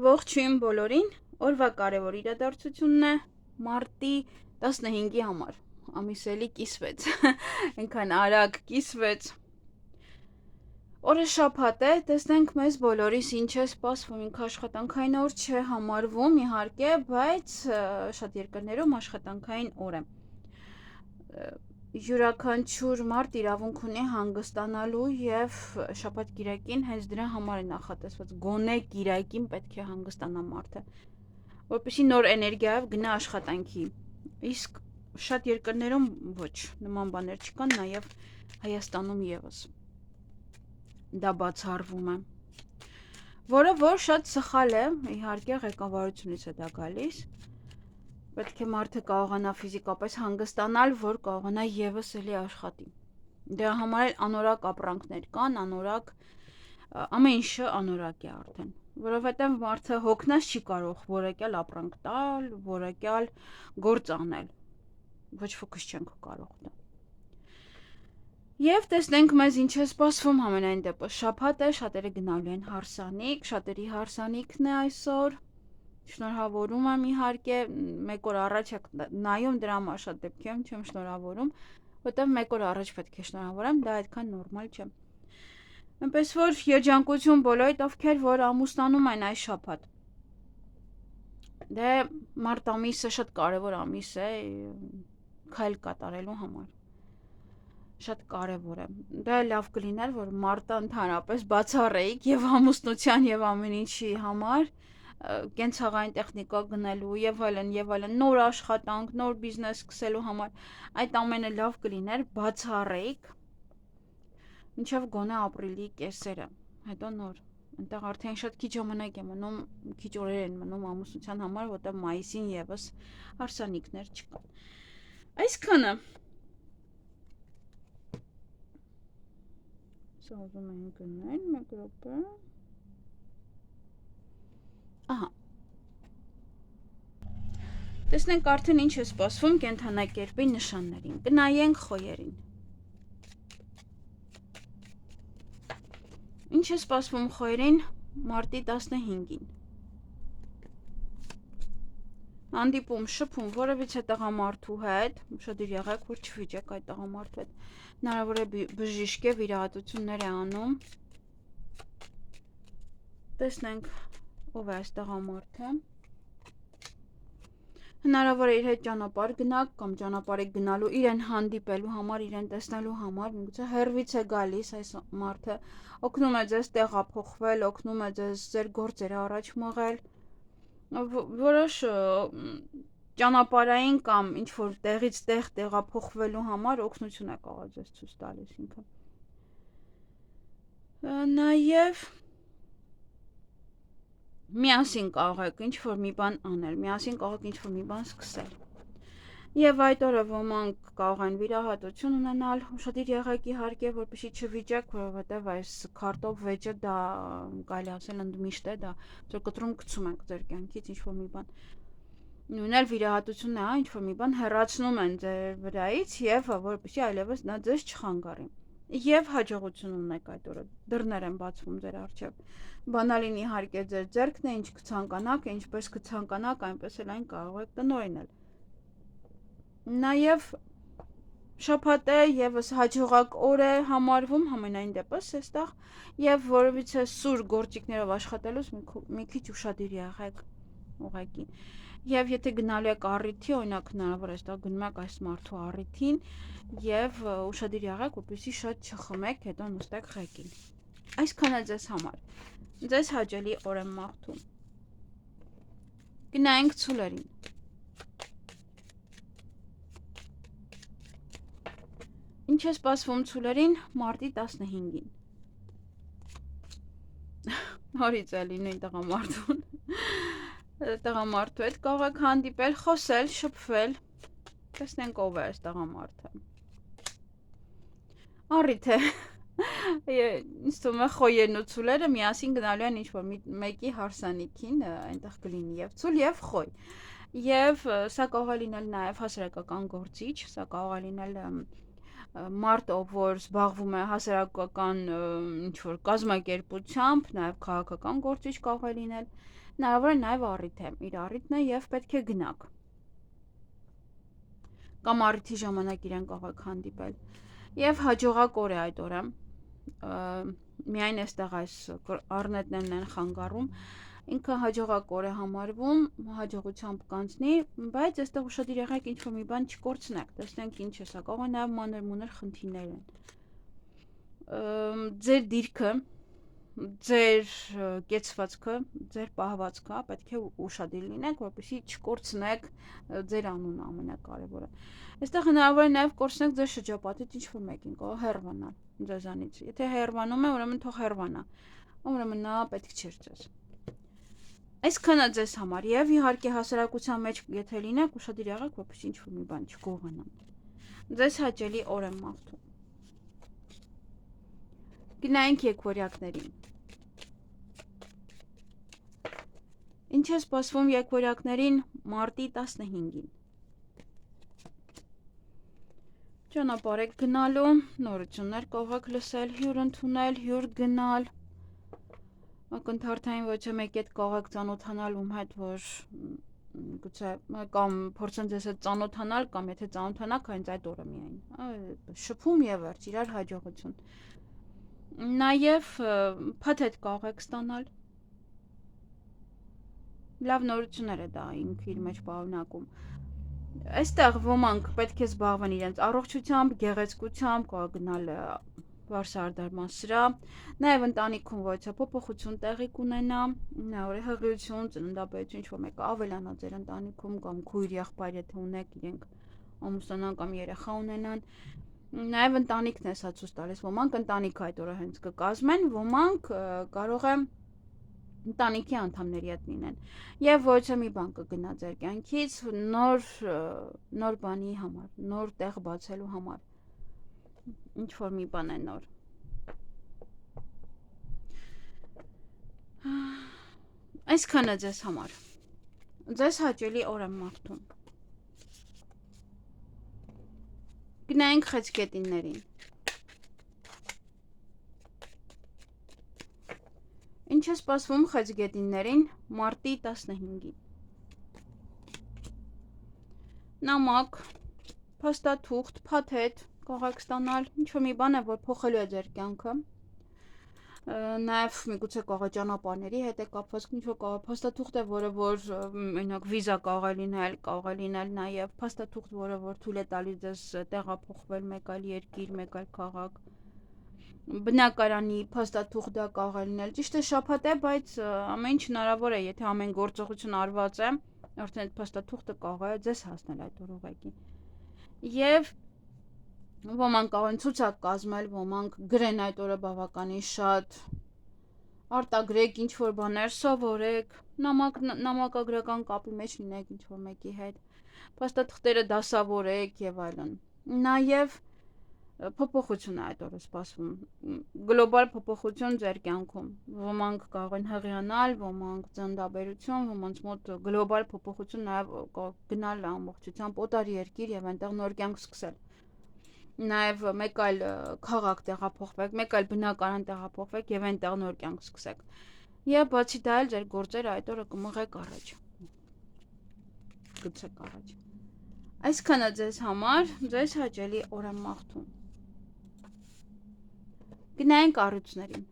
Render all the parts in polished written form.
Ողջույն բոլորին, օրվա կարևոր իրադարձությունն է մարտի 15-ի համար, ամիսելի կիսվեց, այնքան արագ կիսվեց, օրը շաբաթ է, տեսնենք մեզ բոլորիս ինչ է սպասվում, ինքը աշխատանքային օր չէ համարվում իհարկե, բայց շատ երկրներում աշխատանքային օր է, յուրաքանչյուր մարդ իրավունք ունի հանգստանալու և շաբաթ կիրակին հենց դրա համար է նախատեսված, գոնե կիրակին պետք է հանգստանա մարդը, որպեսզի նոր էներգիայով գնա աշխատանքի, իսկ շատ երկրներում ոչ, նման բաներ չկան, նաև Հայաստանում ևս դա բացառվում է, որը որ շատ սխալ է, իհարկե ղեկավարությունից է դա գալիս, պետք է մարդը կարողանա ֆիզիկապես հանգստանալ, որ կարողանա ևս էլի աշխատի, դրա համար էլ անորակ ապրանքներ կան, անորակ, ամեն ինչը անորակ է արդեն, որովհետև մարդը հոգնած չի կարող որակյալ ապրանք տալ, որակյալ գործ անել, ոչ ոքս չենք կարող դա։ Եվ տեսնենք մեզ ինչ է սպասվում համենայն դեպս շաբաթ է, շատերը գնալու են հարսանիք, շատերի հարսանիքն է այսօր, շնորհավորում եմ իհարկե, մեկ օր առաջ եք նայում դրա համար շատ դեպքերում չեմ շնորհավորում, որտեղ մեկ օր առաջ պետք է շնորհավորեմ, դա այդքան նորմալ չէ։ Այնպես որ երջանկություն բոլորիդ, ովքեր որ ամուսնանում են այս շաբաթ։ Դե մարտ ամիսը շատ կարևոր ամիս է քայլ կատարելու համար։ Շատ կարևոր է։ Դա լավ կլիներ, որ մարտը ընդհանրապես բացառեիք եւ ամուսնության եւ ամեն ինչի համար, կենցաղային տեխնիկա գնելու եւ այլն, նոր աշխատանք, նոր բիզնես սկսելու համար, այդ ամենը լավ կլիներ բացառեիք մինչեւ գոնե ապրիլի կեսերը, հետո նոր, այնտեղ արդեն շատ քիչ ժամանակ է մնում, քիչ օրեր են մնում ամուսնության համար, որտեղ մայիսին եւս հարսանիքներ չկան։ Այսքանը Սազում են գնել, մեկ րոպե։ Ահա։ Տեսնենք արդեն ինչ է սպասվում կենդանակերպի նշաններին։ Կնայենք խոյերին։ Ինչ է սպասվում խոյերին մարտի 15-ին։ Հանդիպում, շփում որևիցե տղամարդու հետ, ուշադիր եղեք, որ չվիճեք այդ տղամարդու հետ, հնարավոր է բժիշկ է, վիրահատություններ է անում, տեսնենք ով է այս տղամարդը, հնարավոր է իր հետ ճանապարհ գնաք կամ ճանապարհ եք գնալու իրեն հանդիպելու համար, իրեն տեսնելու համար, միգուցե հեռվից է գալիս այս մարդը, օգնում է ձեզ տեղափոխվել, օգնում է ձեզ ձեր գործերը առաջ մղել, որոշ ճանապարհային կամ ինչ-որ տեղից տեղ տեղափոխվելու համար օգնություն է կարող ձեզ ցույց տալիս ինքը։ Նաև միասին կարող եք ինչ-որ մի բան անել, միասին կարող եք ինչ-որ մի բան սկսել։ Եվ այդ օրը ոմանք կարող են վիրահատություն ունենալ, ուշադիր եղեք իհարկե, որպեսզի չվիճեք, որովհետև այս քարտով վեճը դա կարելի ասել ընդմիշտ է, դա ձեր կտրում գցում ենք ձեր կյանքից ինչ-որ մի բան։ Նույնն էլ վիրահատությունն է, ինչ-որ մի բան հեռացնում են ձեր վրայից եւ որպեսզի այլևս նա ձեզ չխանգարի։ Եվ հաջողություն ունեք այդ օրը, դռներ են բացվում ձեր առջև։ Բանալին իհարկե ձեր ձեռքն է, ինչ կցանկանաք, ինչպես կցանկանաք, այնպես էլ այն կարող եք տնօրինել։ Նաև շաբաթ է եւս հաջողակ օր է համարվում համենայն դեպս այստեղ եւ որովիցե սուր գործիքներով աշխատելուց մի քիչ ուշադիր եղեք ուղղակի եւ եթե գնալու եք առիթի օրինակ հնարավոր է այստեղ գնում եք այս մարդու առիթին եւ ուշադիր եղեք որպեսզի շատ չխմեք հետո նստեք ղեկին այսքանը ձեզ համար ձեզ հաճելի օր եմ մաղթում գնայինք ցուլերին Ինչ է սպասվում ցուլերին մարտի 15-ին։ Նորից էլի նույն տղամարդուն։ Տղամարդու հետ կարող եք հանդիպել, խոսել, շփվել։ Տեսնենք ով է այս տղամարդը։ Առիթ է։ Ինձ թվում է խոյերն ու ցուլերը միասին գնալու են ինչ-որ մեկի հարսանիքին, այնտեղ կլինի եւ ցուլ եւ խոյ։ Եվ սա կարող է լինել նաեւ հասարակական գործիչ, սա կարող է լինել մարդ, ով որ զբաղվում է հասարակական ինչ-որ կազմակերպությամբ, նաև քաղաքական գործիչ կարող է լինել, հնարավոր է նաև առիթ է, իր առիթն է և պետք է գնաք։ Կամ առիթի ժամանակ իրեն կարող եք հանդիպել։ Եվ հաջողակ օր է այդ օրը, միայն այստեղ այս առնետներն են խանգարում, ինքը հաջողակ օր է համարվում, հաջողությամբ կանցնի, բայց այստեղ ուշադիր եղեք ինչ-որ մի բան չկորցնեք, տեսնենք ինչ է սա, կարող է նաև մանր-մունր խնդիրներ են։ Ձեր դիրքը, ձեր կեցվածքը, ձեր պահվածքը պետք է ուշադիր լինեք, որպեսզի չկորցնեք ձեր անունը ամենակարևորը։ Այստեղ հնարավոր է նաև կորցնեք ձեր շրջապատից ինչ-որ մեկին, կարող հեռվանալ ձեզանից։ Եթե հեռվանում է, ուրեմն թող հեռվանա, ուրեմն նա պետք չէր ձեզ։ Այսքանը ձեզ համար եւ իհարկե հասարակության մեջ եթե լինեք, ուշադիր եղեք, որպեսզի ինչ-որ մի բան չգողանա։ Ձեզ հաճելի օր եմ մաղթում։ Գնայինք եկվորյակներին։ Ինչ է սպասվում եկվորյակներին մարտի 15-ին։ Ճանապարհ եք գնալու, նորություններ կարող եք լսել, հյուր ընդունել, հյուր գնալ։ Ակնթարթային ոչ մեկ հետ կարող եք ծանոթանալ ում հետ, որ գուցե կամ փորձեն ձեզ հետ ծանոթանալ, կամ եթե ծանոթանաք, հենց այդ օրը միայն։ Շփում եւ վերջ, իրար հաջողություն։ Նաեւ փաթեթ կարող եք ստանալ։ Լավ նորություններ է դա ինքը իր մեջ պարունակում։ Այստեղ ոմանք պետք է զբաղվեն իրենց առողջությամբ, գեղեցկությամբ, կարող գնալ վարսարդարման սրահ, նաև ընտանիքում որոշ փոփոխություն տեղի կունենա, հնարավոր է հղիություն, ծննդաբերություն, ինչ-որ մեկը ավելանա ձեր ընտանիքում կամ քույր եղբայր, եթե ունեք, իրենք ամուսնանան կամ երեխա ունենան։ Նաև ընտանիքն է սա ցույց տալիս, ոմանք ընտանիք այդ օրը հենց կկազմեն, ոմանք կարող է ընտանիքի անդամների հետ լինեն եւ ոչ մի բան կգնա ձեր կյանքից նոր բանի համար, նոր տեղ բացելու համար, ինչ որ մի բան է նոր։ Այսքանը ձեզ համար, ձեզ հաճելի օր եմ մաղթում։ Գնայինք խեցգետիններին։ Ինչ է սպասվում խեցգետիններին մարտի 15-ին։ Նամակ, փաստաթուղթ, փաթեթ կարող եք ստանալ, ինչ-որ մի բան է, որ փոխելու է ձեր կյանքը։ Նաև միգուցե կարող է ճանապարհների հետ է կապված, ինչ-որ կարող է փաստաթուղթ է, որը որ մենակ վիզա կարող է լինել նաև փաստաթուղթ, որը որ թույլ է տալիս ձեզ տեղափոխվել մեկ այլ երկիր, մեկ այլ քաղաք։ Բնակարանի փաստաթուղթ դա կարող է լինել, ճիշտ է շաբաթ է, բայց ամեն ինչ հնարավոր է, եթե ամեն գործողություն արված է, արդեն այդ փաստաթուղթը կարող է ձեզ հասնել այդ օր ուղղակի։ Եվ ոմանք կարող են ցուցակ կազմել, ոմանք գրեն այդ օրը բավականին շատ, արտագրեք ինչ-որ բաներ, սովորեք, նամակագրական կապի մեջ լինեք ինչ-որ մեկի հետ, փաստաթղթերը դասավորեք եւ այլն։ Նաեւ փոփոխություն է այդ օրը սպասվում, գլոբալ փոփոխություն ձեր կյանքում, ոմանք կարող են հղիանալ, ոմանք ծննդաբերություն, ոմանց մոտ գլոբալ փոփոխություն նաև գնալ ամբողջությամբ օտար երկիր եւ այնտեղ նոր կյանք սկսել, նաև մեկ այլ քաղաք տեղափոխվեք, մեկ այլ բնակարան տեղափոխվեք եւ այնտեղ նոր կյանք սկսեք, եւ բացի դա էլ ձեր գործերը այդ օրը կմղեք առաջ, գցեք առաջ։ Այսքանը ձեզ համար, ձեզ հաճելի օր եմ մաղթում։ Գնայինք առյուծներին։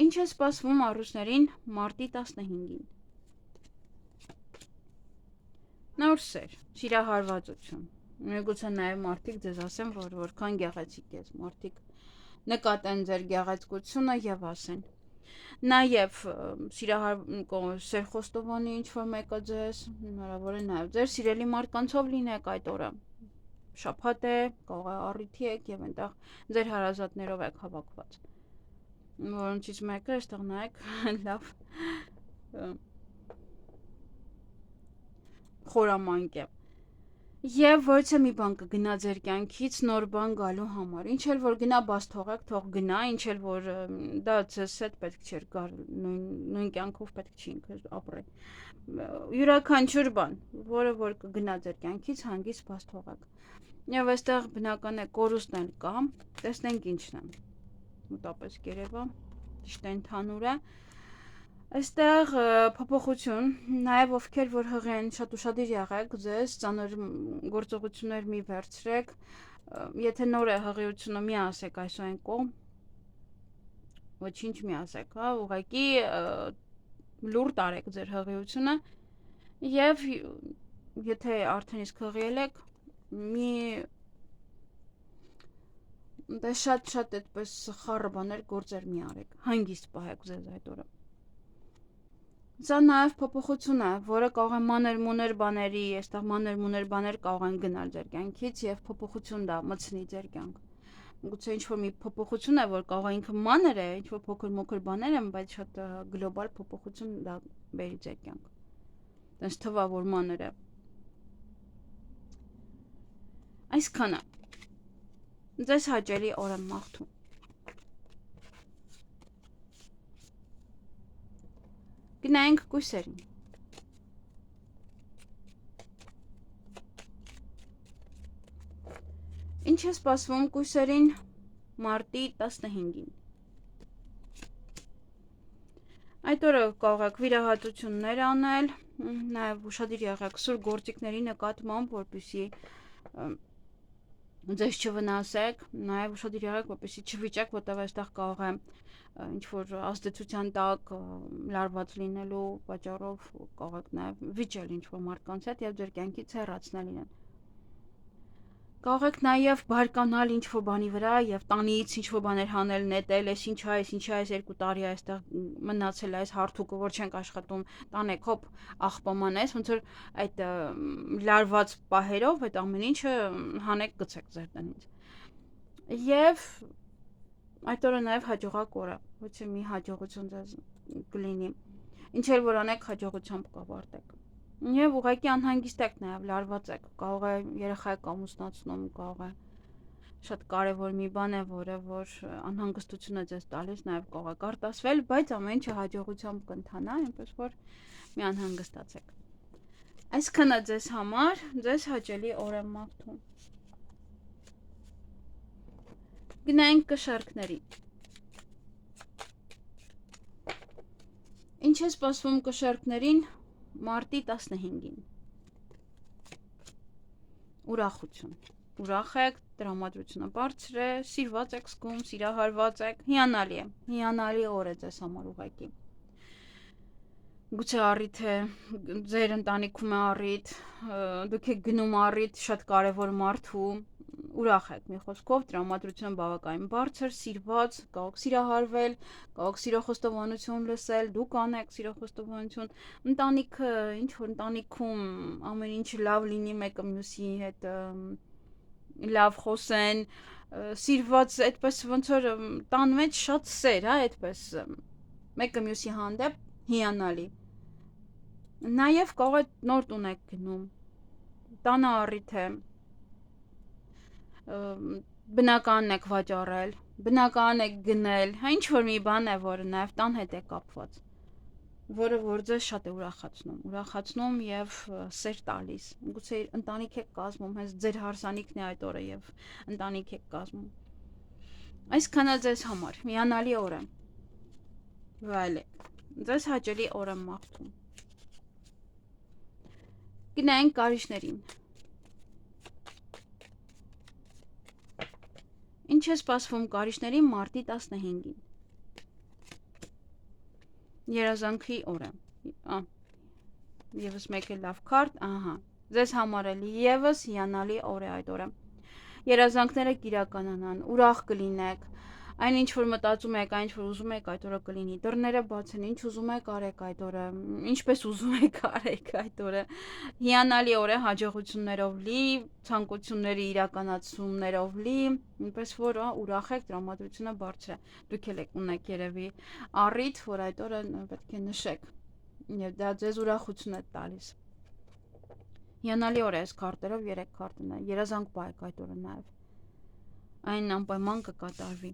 Ինչ է սպասվում առյուծներին մարտի 15-ին։ Նոր սեր, սիրահարվածություն։ Միգուցե նաև մարդիկ ձեզ ասեն, որ որքան գեղեցիկ ես, մարդիկ նկատեն ձեր գեղեցկությունը եւ ասեն։ Նաև սեր խոստովանի ինչ-որ մեկը ձեզ, հնարավոր է նաև ձեր սիրելի մարդկանցով լինեք այդ օրը։ Շաբաթ է, կարող է առիթի եք եւ այնտեղ ձեր հարազատներով եք հավաքված, որոնցից մեկը այստեղ նայեք լավ խորամանկ է։ Եվ ոչ մի բան կգնա ձեր կյանքից նոր բան գալու համար։ Ինչ էլ որ գնա, բաց թողեք, թող գնա, ինչ էլ որ դա ձեզ հետ պետք չէր գալ, նույն կյանքով պետք չի ինքը ապրել։ Յուրաքանչյուր բան, որը որ կգնա ձեր կյանքից, հանգիստ բաց թողեք։ Եվ այստեղ բնական է կորուստն էլ կա, տեսնենք ինչն է։ Մոտապես կերևա, ճիշտ է ընդհանուր է։ Այստեղ փոփոխություն, նաև ովքեր որ հղի են, շատ ուշադիր եղեք, ձեզ ծանր գործողություններ մի վերցրեք, եթե նոր է հղիությունը մի ասեք այսօ այն կողմ, ոչինչ մի ասեք, հա, ուղղակի լուր տարեք ձեր հղիությունը եւ եթե արդեն իսկ հղիել եք, մի դե շատ այդպես խառը բաներ գործեր մի արեք, հանգիստ պահեք ձեզ այդ օրը։ Սա նաև փոփոխություն է, որը կարող է մանր-մուներ բաների, այստեղ մանր-մուներ բաներ կարող են գնալ ձեր կյանքից եւ փոփոխություն դա մտցնի ձեր կյանք։ Գուցե ինչ-որ մի փոփոխություն է, որ կարող է ինքը մանր է, ինչ-որ փոքր-մոքր բաներ են, բայց շատ գլոբալ փոփոխություն դա բերի ձեր կյանք։ Տենց թվա որ մանր է։ Այսքանը։ Ձեզ հաճելի օր եմ մաղթում։ Գնայինք կույսերին։ Ինչ է սպասվում կույսերին մարտի 15-ին։ Այդ օրը կարող եք վիրահատություններ անել, նաև ուշադիր եղեք սուր գործիքների նկատմամբ, որպեսզի ձեզ չվնասեք, նաև ուշադիր եղեք, որպեսզի չվիճեք, որտեղ այստեղ կարող է ինչ-որ ազդեցության տակ լարված լինելու պատճառով կարող եք նաև վիճել ինչ-որ մարդկանց հետ եւ ձեր կյանքից հեռացնել իրեն։ Կարող եք նաև բարկանալ ինչ-որ բանի վրա եւ տանից ինչ-որ բաներ հանել, նետել, այս ինչա, այս 2 տարի է այստեղ մնացել է այս հարթուկը, որ չենք աշխատում, տանեք, հոպ, աղբաման ես, ոնց որ այդ լարված պահերով այդ ամեն ինչը հանեք գցեք ձեր տնից։ Եվ այդ օրը նաև հաջողակ օր է, ոչ թե մի հաջողություն ձեզ կլինի։ Ինչ էլ որ անեք, հաջողությամբ կավարտեք։ Եվ ուղղակի անհանգիստ եք նաև լարված եք, կարող է երեխա եք ամուսնացնում, կարող է շատ կարևոր մի բան է, որը որ անհանգստություն է ձեզ տալիս, նաև կարող է արտասվել, բայց ամեն ինչը հաջողությամբ կընթանա, այնպես որ մի անհանգստացեք։ Այսքանը ձեզ համար, ձեզ հաճելի օր եմ մաղթում։ Գնայինք կշեռքների։ Ինչ է սպասվում կշեռքներին մարտի 15-ին։ Ուրախություն։ Ուրախ եք, տրամադրությունը բարձր է, սիրված եք զգում, սիրահարված եք, հիանալի է։ Հիանալի օր է ձեզ համար ուղղակի։ Գուցե առիթ է, ձեր ընտանիքում է առիթ, դուք եք գնում առիթ շատ կարևոր մարդու, ուրախ եք մի խոսքով, տրամադրությունը բավականին բարձր, սիրված, կարող սիրահարվել, կարող սիրո խոստովանություն լսել, դուք անեք սիրո խոստովանություն, ընտանիքը, ինչ որ ընտանիքում ամեն ինչ լավ լինի, մեկը մյուսի հետ լավ խոսեն, սիրված, այդպես ոնց որ տան մեջ շատ սեր, հա, այդպես մեկը մյուսի հանդեպ հիանալի։ Նաև կարող է նոր տուն եք գնում, տանը առիթ է, բնականն եք վաճառել, բնական եք գնել, հա ինչ որ մի բան է, որը նաև տան հետ է կապված, որը որ ձեզ շատ է ուրախացնում եւ սեր տալիս։ Գուցե ընտանիք եք կազմում, հենց ձեր հարսանիքն է այդ օրը եւ ընտանիք եք կազմում։ Այսքանը ձեզ համար, միանալի օր է։ Վայելեք, ձեզ հաճելի օր եմ մաղթում։ Գնայինք կարիճներին։ Ինչ է սպասվում կարիճներին մարտի 15-ին։ Երազանքի օր է։ Եվս մեկ է լավ քարտ, ահա։ Ձեզ համար էլ եւս հիանալի օր է այդ օրը։ Երազանքները կիրականանան, ուրախ կլինեք։ Այն ինչ որ մտածում եք, այն ինչ որ ուզում եք այդ օրը կլինի։ Դռները բաց են, ինչ ուզում եք արեք այդ օրը, ինչպես ուզում եք արեք այդ օրը։ Հիանալի օր է, հաջողություններով լի, ցանկությունների իրականացումներով լի, այնպես որ ուրախ եք, տրամադրությունը բարձր է։ Դուք էլ ունեք երևի առիթ, որ այդ օրը պետք է նշեք։ Եվ դա ձեզ ուրախություն է տալիս։ Հիանալի օր է այս քարտերով 3 քարտն է, երազանք բայք այդ օրը նաև, այն անպայման կկատարվի,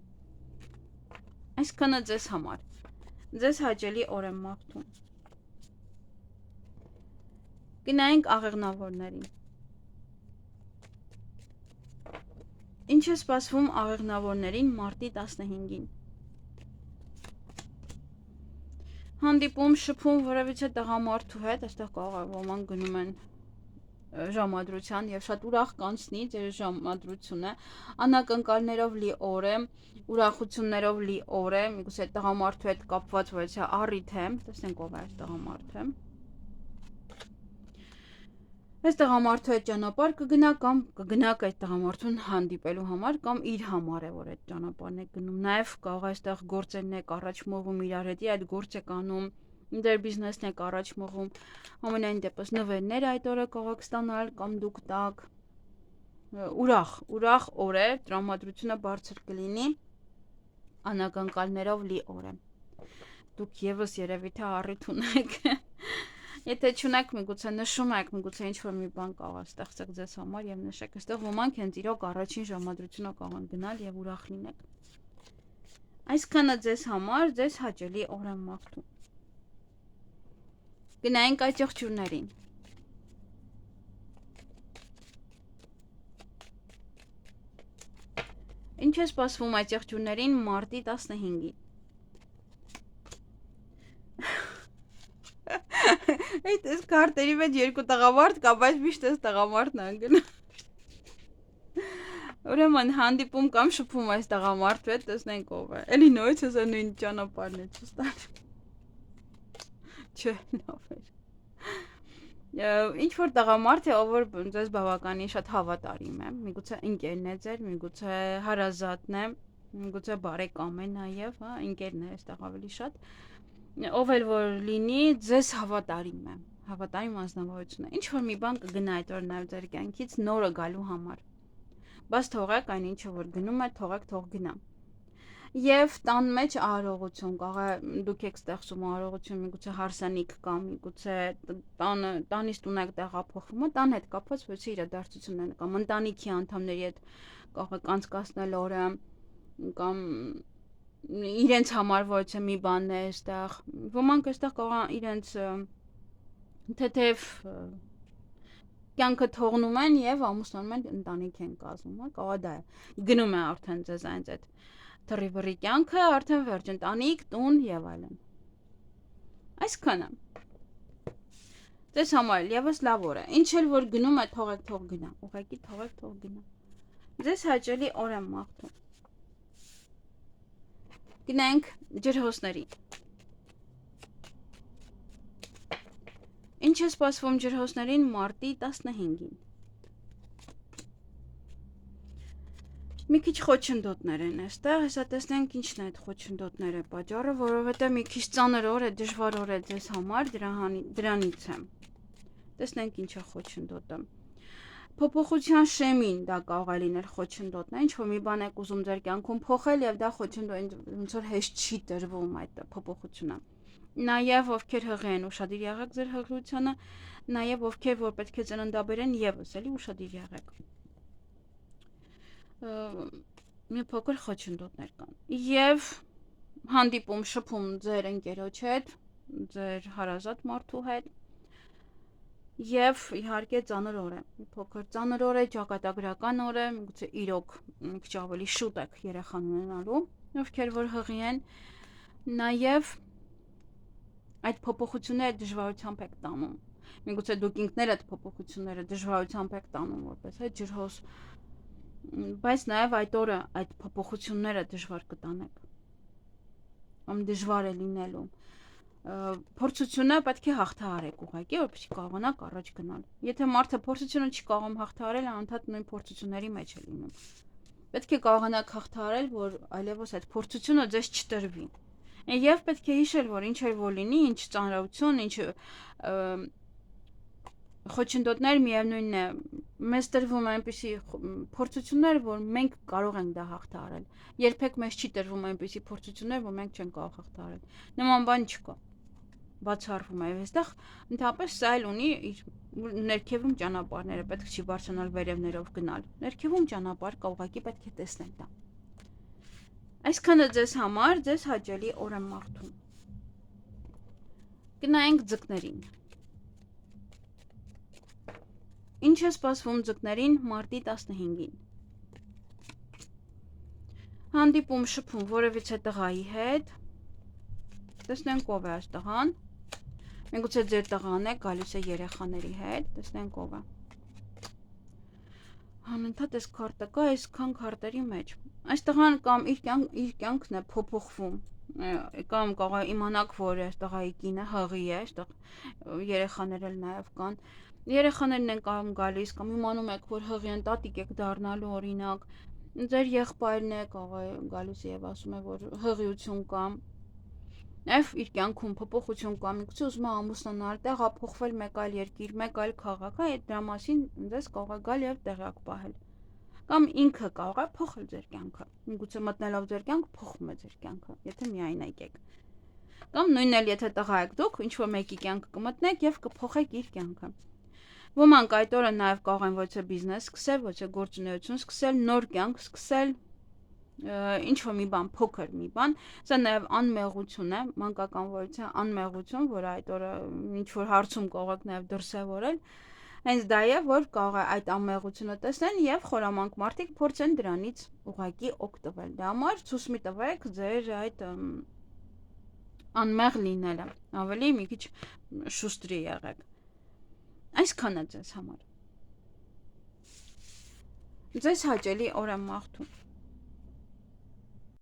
այսքանը ձեզ համար, ձեզ հաճելի օր եմ մաղթում, գնայինք աղեղնավորներին, ինչ է սպասվում աղեղնավորներին մարտի 15-ին, հանդիպում, շփում որևիցե տղամարդու հետ, այստեղ կարող է ոմանք գնում են ժամադրության եւ շատ ուրախ կանցնի ձեր ժամադրությունը, անակնկալներով լի օր է, ուրախություններով լի օր է, միգուցե տղամարդու հետ կապված որևիցե առիթ է, տեսնենք ով է այս տղամարդը, այս տղամարդու հետ ճանապարհ կգնա կամ կգնաք այդ տղամարդուն հանդիպելու համար կամ իր համար է որ այդ ճանապարհն է գնում, նաև կարող է այստեղ գործերն եք առաջ մղում իրար հետ, այդ գործ եք անում, դեր բիզնեսն եք առաջ մղում, ամենայն դեպս նվերներ այդ օրը կարող եք ստանալ կամ դուք տակ, ուրախ օր է, տրամադրությունը բարձր կլինի, անակնկալներով լի օր է, դուք եւս երևի թե առիթ ունեք, եթե չունեք, միգուցե նշում եք, միգուցե ինչ-որ մի բան կարող է ստեղծեք ձեզ համար եւ նշեք, այստեղ ոմանք հենց իրոք առաջին ժամադրությունը կարող են գնալ եւ ուրախ լինեք, այսքանը ձեզ համար, ձեզ հաճելի օր եմ մաղթում, գնայինք այդ եղջյուրներին, ինչ է սպասվում այդ եղջյուրներին մարտի 15-ին, Այդ այս քարտերի մեջ երկու տղամարդ կա, բայց միշտ այս տղամարդն է անգնում։ Ուրեմն հանդիպում կամ շփում այս տղամարդու հետ, տեսնենք ով է։ Էլի նույնց հեսա նույն ճանապարհն է ցստան։ Չէ, լավ է։ Ինչ որ տղամարդ է, ով որ ձեզ բավականին շատ հավատարիմ է, միգուցե ընկերն է ձեր, միգուցե հարազատն է, միգուցե բարեկամ է նաև, հա, ընկերն է այստեղ ավելի շատ։ Ով էլ որ լինի, ձեզ հավատարիմ է, հավատարիմ անձնավորություն է, ինչ որ մի բան կգնա այդ օր նաև ձեր կյանքից նորը գալու համար, բաց թողեք այն ինչը որ գնում է, թողեք թող գնա, և տան մեջ արարողություն, դուք եք ստեղծում արարողություն, միգուցե հարսանիք կամ միգուցե տանից տուն եք տեղափոխվում, տան հետ կապված որևէ իրադարձություններ կամ ընտանիքի անդամների հետ կարող եք անցկացնել օրը կամ իրենց համար որևէ մի բան է այստեղ, ոմանք այստեղ կարող են իրենց թեթև կյանքը թողնում են եւ ամուսնանում են ընտանիք են կազմում, կարող է դա է, գնում է արդեն ձեզ այդ թռիվռի կյանքը, արդեն վերջ ընտանիք, տուն եւ այլն։ Այսքանը։ Ձեզ համար եւս լավ օր է, ինչ էլ որ գնում է, թողեք թող գնա, ուղղակի թողեք թող գնա։ Ձեզ հաճելի օր եմ մաղթում։ Գնանք ջրհոսների։ Ինչ է սպասվում ջրհոսներին մարտի 15-ին։ Մի քիչ խոչընդոտներ են այստեղ, հեսա տեսնենք ինչն է այդ խոչընդոտները պատճառը, որովհետև մի քիչ ծանր օր է, դժվար օր է ձեզ համար, դրանից է։ Տեսնենք ինչ է խոչընդոտը։ Փոփոխության շեմին դա կարող է լինել խոչընդոտն է, ինչ որ մի բան եք ուզում ձեր կյանքում փոխել եւ դա խոչընդոտ ոնց որ հեշտ չի տրվում այդ փոփոխությունը։ Նաեւ ովքեր հղի են ուշադիր եղեք ձեր հղիությանը, նաեւ ովքեր որ պետք է ծննդաբերեն եւս էլի ուշադիր եղեք։ Մի փոքր խոչընդոտներ կան եւ հանդիպում շփում ձեր ընկերոջ հետ, ձեր հարազատ մարդու հետ եւ իհարկե ծանր օր է, մի փոքր ծանր օր է, ճակատագրական օր է, միգուցե իրոք քիչ ավելի շուտ եք երեխան ունենալու, ովքեր որ հղի են, նաեւ այդ փոփոխությունները դժվարությամբ եք տանում, միգուցե դուք ինքներդ փոփոխությունները դժվարությամբ եք տանում որպես այդ ջրհոս, բայց նաև այդ օրը այդ փոփոխությունները դժվար կտանեք, ամ դժվար է լինելու, փորձությունը պետք է հաղթահարեք ուղղակի, որպեսզի կարողանաք առաջ գնալ, եթե մարդը փորձությունը չի կարողանում հաղթահարել, անդադ նույն փորձությունների մեջ է լինում, պետք է կարողանաք հաղթահարել, որ այլևս այդ փորձությունը ձեզ չտրվի, եւ պետք է հիշել, որ ինչ էլ որ լինի, ինչ ծանրություն, ինչ խոչընդոտներ միևնույնն է, մեզ տրվում այնպիսի փորձություններ, որ մենք կարող ենք դա հաղթահարել, երբեք մեզ չի տրվում այնպիսի փորձություններ, որ մենք չենք կարող հաղթահարել, նման բան չկա, բացառվում է, եւ այստեղ ընդհանրապես սա էլ ունի իր ներքևում ճանապարհները, պետք չի բարձրանալ վերևներով գնալ, ներքևում ճանապարհ կա, ուղղակի պետք է տեսնել դա։ Այսքանը ձեզ համար, ձեզ հաճելի օր եմ մաղթում։ Գնայինք ձկներին։ Ինչ է սպասվում ձկներին մարտի 15-ին։ Հանդիպում շփում որևիցե տղայի հետ։ Տեսնենք ով է այս տղան։ Միգուցե ձեր տղան է, գալիս է երեխաների հետ, տեսնենք ով է։ Անընդհատ այս քարտը կա, այսքան քարտերի մեջ։ Այս տղան կամ իր կյանքն է փոփոխվում, կամ կարող է իմանաք, որ այս տղայի կինը հղի է, այստեղ երեխաներ էլ նաև կան։ Երեխաներն են կամ գալիս, կամ իմանում եք, որ հղի են, տատիկ եք դառնալու օրինակ, ձեր եղբայրն է, կարող է գալիս եւ ասում է, որ հղիություն կա, եւ իր կյանքում փոփոխություն կա, միգուցե ուզում է ամուսնանալ, տեղափոխվել մեկ այլ երկիր, մեկ այլ քաղաք, այդ դրա մասին ձեզ կարող է գալ եւ տեղյակ պահել։ Կամ ինքը կարող է փոխել ձեր կյանքը։ Միգուցե մտնելով ձեր կյանք փոխում է ձեր կյանքը, եթե միայնակ եք։ Կամ նույնն էլ եթե տղա եք դուք, ինչ որ մեկի կյանքը կմտնեք եւ կփոխեք իր կյանքը։ Ոմանք այդ օրը նաև կարող են ոչ թե բիզնես սկսել, ոչ թե գործունեություն սկսել, նոր կյանք սկսել, ինչ որ մի բան, փոքր մի բան, սա նաև անմեղություն է, մանկական անմեղություն, որ այդ օրը ինչ որ հարցում կարող եք նաև դրսևորել, հենց դա է, որ կարող է այդ անմեղությունը տեսնեն եւ խորամանկ մարդիկ փորձեն դրանից ուղղակի օգտվել։ Դա համար ցույց մի տվեք ձեր այդ անմեղ լինելը, ավելի մի քիչ շուշտրի եղեք։ Այսքանը ձեզ համար։ Ձեզ հաճելի օր եմ մաղթում։